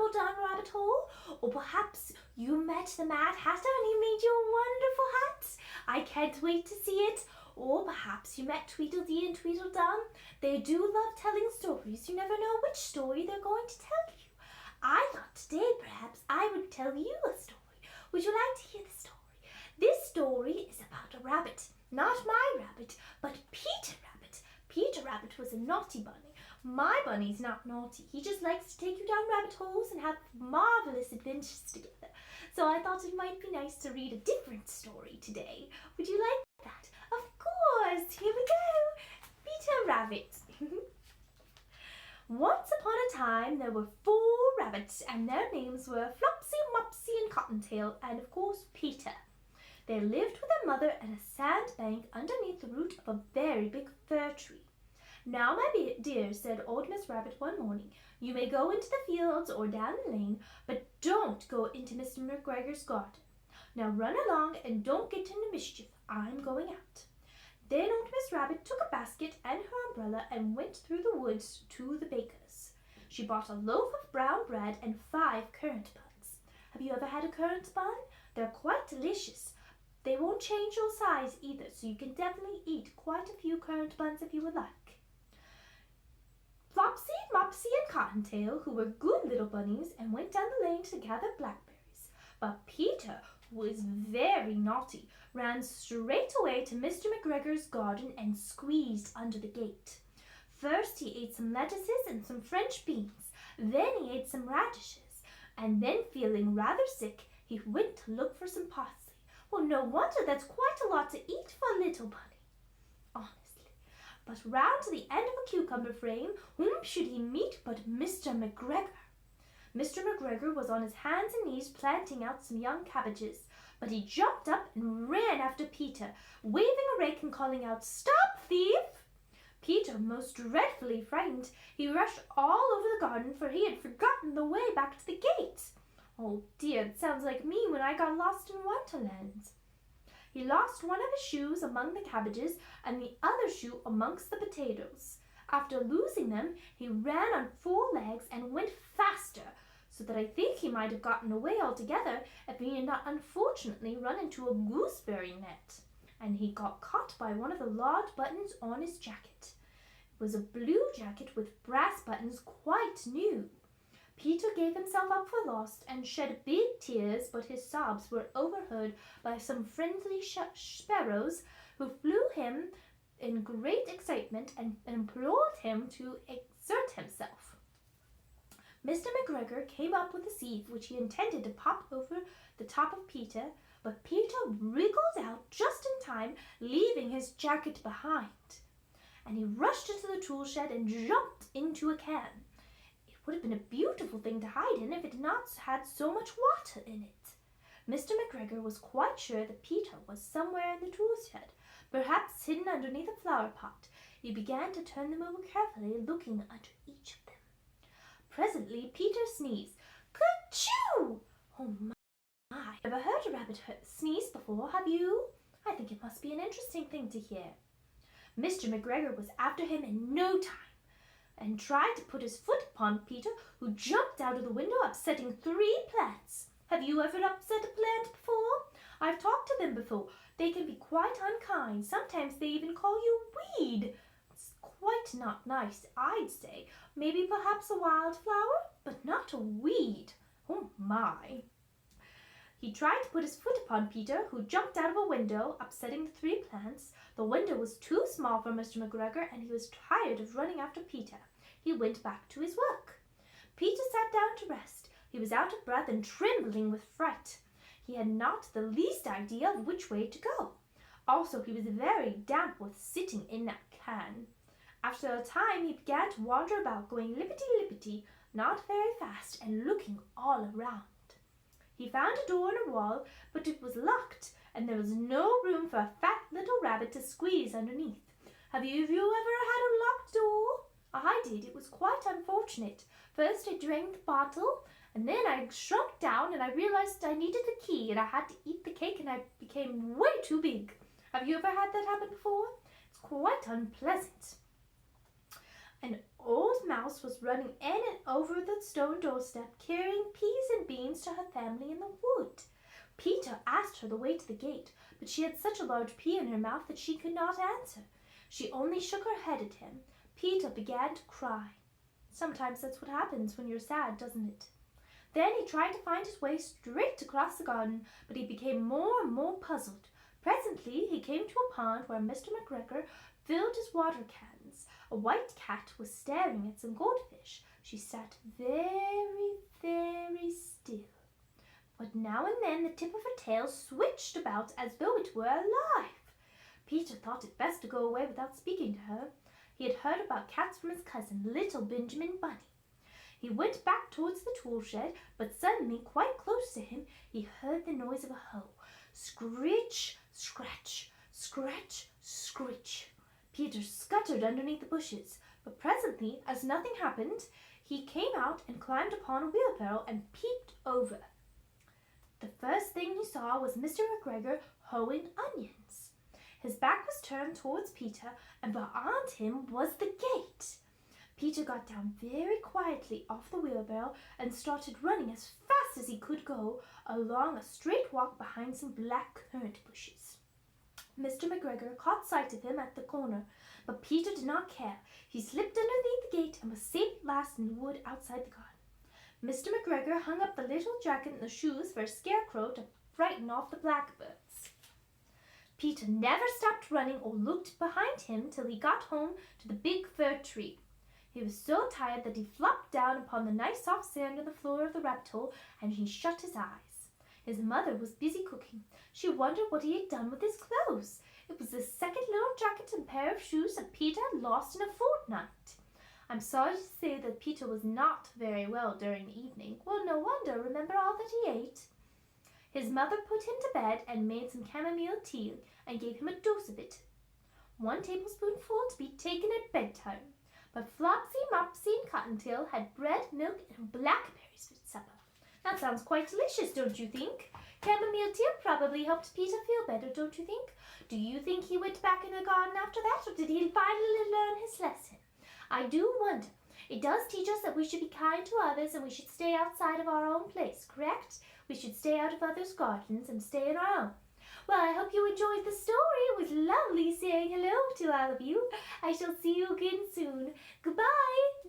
stumbled down a rabbit hole? Or perhaps you met the Mad Hatter and he made you a wonderful hat? I can't wait to see it. Or perhaps you met Tweedledee and Tweedledum. They do love telling stories. You never know which story they're going to tell you. I thought today perhaps I would tell you a story. Would you like to hear the story? This story is about a rabbit. Not my rabbit, but Peter Rabbit. Peter Rabbit was a naughty bunny. My bunny's not naughty. He just likes to take you down rabbit holes and have marvelous adventures together. So I thought it might be nice to read a different story today. Would you like that? Of course. Here we go. Peter Rabbit. Once upon a time there were 4 rabbits, and their names were Flopsy, Mopsy and Cottontail, and of course Peter. They lived with their mother at a sand bank underneath the root of a very big fir tree. "Now, my dear," said old Miss Rabbit one morning, "you may go into the fields or down the lane, but don't go into Mr. McGregor's garden. Now run along and don't get into mischief. I'm going out." Then old Miss Rabbit took a basket and her umbrella and went through the woods to the baker's. She bought a loaf of brown bread and 5 currant buns. Have you ever had a currant bun? They're quite delicious. They won't change your size either, so you can definitely eat quite a few currant buns if you would like. Flopsy, Mopsy and Cottontail, who were good little bunnies, and went down the lane to gather blackberries. But Peter, who was very naughty, ran straight away to Mr. McGregor's garden and squeezed under the gate. First he ate some lettuces and some French beans. Then he ate some radishes. And then, feeling rather sick, he went to look for some parsley. Well, no wonder, that's quite a lot to eat for a little bunny. Honestly. But round to the end of a cucumber frame, whom should he meet but Mr. McGregor? Mr. McGregor was on his hands and knees planting out some young cabbages, but he jumped up and ran after Peter, waving a rake and calling out, "Stop, thief!" Peter, most dreadfully frightened, he rushed all over the garden, for he had forgotten the way back to the gate. Oh dear, it sounds like me when I got lost in Wonderland. He lost one of his shoes among the cabbages and the other shoe amongst the potatoes. After losing them, he ran on 4 legs and went faster, so that I think he might have gotten away altogether if he had not unfortunately run into a gooseberry net, and he got caught by one of the large buttons on his jacket. It was a blue jacket with brass buttons, quite new. Peter gave himself up for lost and shed big tears, but his sobs were overheard by some friendly sparrows, who flew him in great excitement and implored him to exert himself. Mr. McGregor came up with a sieve which he intended to pop over the top of Peter, but Peter wriggled out just in time, leaving his jacket behind. And he rushed into the tool shed and jumped into a can. It would have been a beautiful thing to hide in if it had not had so much water in it. Mr. McGregor was quite sure that Peter was somewhere in the tool shed, perhaps hidden underneath a flower pot. He began to turn them over carefully, looking under each of them. Presently Peter sneezed. "Kerchoo!" Oh my! Ever heard a rabbit sneeze before, have you? I think it must be an interesting thing to hear. Mr. McGregor was after him in no time, and tried to put his foot upon Peter, who jumped out of the window, upsetting 3 plants. Have you ever upset a plant before? I've talked to them before. They can be quite unkind. Sometimes they even call you weed. It's quite not nice, I'd say. Maybe perhaps a wildflower, but not a weed. Oh my! He tried to put his foot upon Peter, who jumped out of a window, upsetting the 3 plants. The window was too small for Mr. McGregor, and he was tired of running after Peter. He went back to his work. Peter sat down to rest. He was out of breath and trembling with fright. He had not the least idea of which way to go. Also, he was very damp with sitting in that can. After a time, he began to wander about, going lippity-lippity, not very fast, and looking all around. He found a door in a wall, but it was locked, and there was no room for a fat little rabbit to squeeze underneath. Have you ever had a locked door? I did. It was quite unfortunate. First I drank the bottle, and then I shrunk down, and I realized I needed the key, and I had to eat the cake, and I became way too big. Have you ever had that happen before? It's quite unpleasant. An old mouse was running in and over the stone doorstep, carrying peas and beans to her family in the wood. Peter asked her the way to the gate, but she had such a large pea in her mouth that she could not answer. She only shook her head at him. Peter began to cry. Sometimes that's what happens when you're sad, doesn't it? Then he tried to find his way straight across the garden, but he became more and more puzzled. Presently he came to a pond where Mr. McGregor filled his water cans. A white cat was staring at some goldfish. She sat very, very still. But now and then the tip of her tail switched about as though it were alive. Peter thought it best to go away without speaking to her. He had heard about cats from his cousin, little Benjamin Bunny. He went back towards the tool shed, but suddenly, quite close to him, he heard the noise of a hoe. Scritch, scratch, scratch, scritch. Peter scuttered underneath the bushes, but presently, as nothing happened, he came out and climbed upon a wheelbarrow and peeped over. The first thing he saw was Mr. McGregor hoeing onions. His back was turned towards Peter, and behind him was the gate. Peter got down very quietly off the wheelbarrow and started running as fast as he could go along a straight walk behind some black currant bushes. Mr. McGregor caught sight of him at the corner, but Peter did not care. He slipped underneath the gate and was safe at last in the wood outside the garden. Mr. McGregor hung up the little jacket and the shoes for a scarecrow to frighten off the blackbirds. Peter never stopped running or looked behind him till he got home to the big fir tree. He was so tired that he flopped down upon the nice soft sand on the floor of the rabbit hole, and he shut his eyes. His mother was busy cooking. She wondered what he had done with his clothes. It was the second little jacket and pair of shoes that Peter had lost in a fortnight. I'm sorry to say that Peter was not very well during the evening. Well, no wonder. Remember all that he ate? His mother put him to bed and made some chamomile tea and gave him a dose of it. 1 tablespoonful to be taken at bedtime. But Flopsy, Mopsy, and Cottontail had bread, milk, and blackberries for supper. That sounds quite delicious, don't you think? Chamomile tea probably helped Peter feel better, don't you think? Do you think he went back in the garden after that, or did he finally learn his lesson? I do wonder. It does teach us that we should be kind to others and we should stay outside of our own place, correct? We should stay out of others' gardens and stay in our own. Well, I hope you enjoyed the story. It was lovely saying hello to all of you. I shall see you again soon. Goodbye.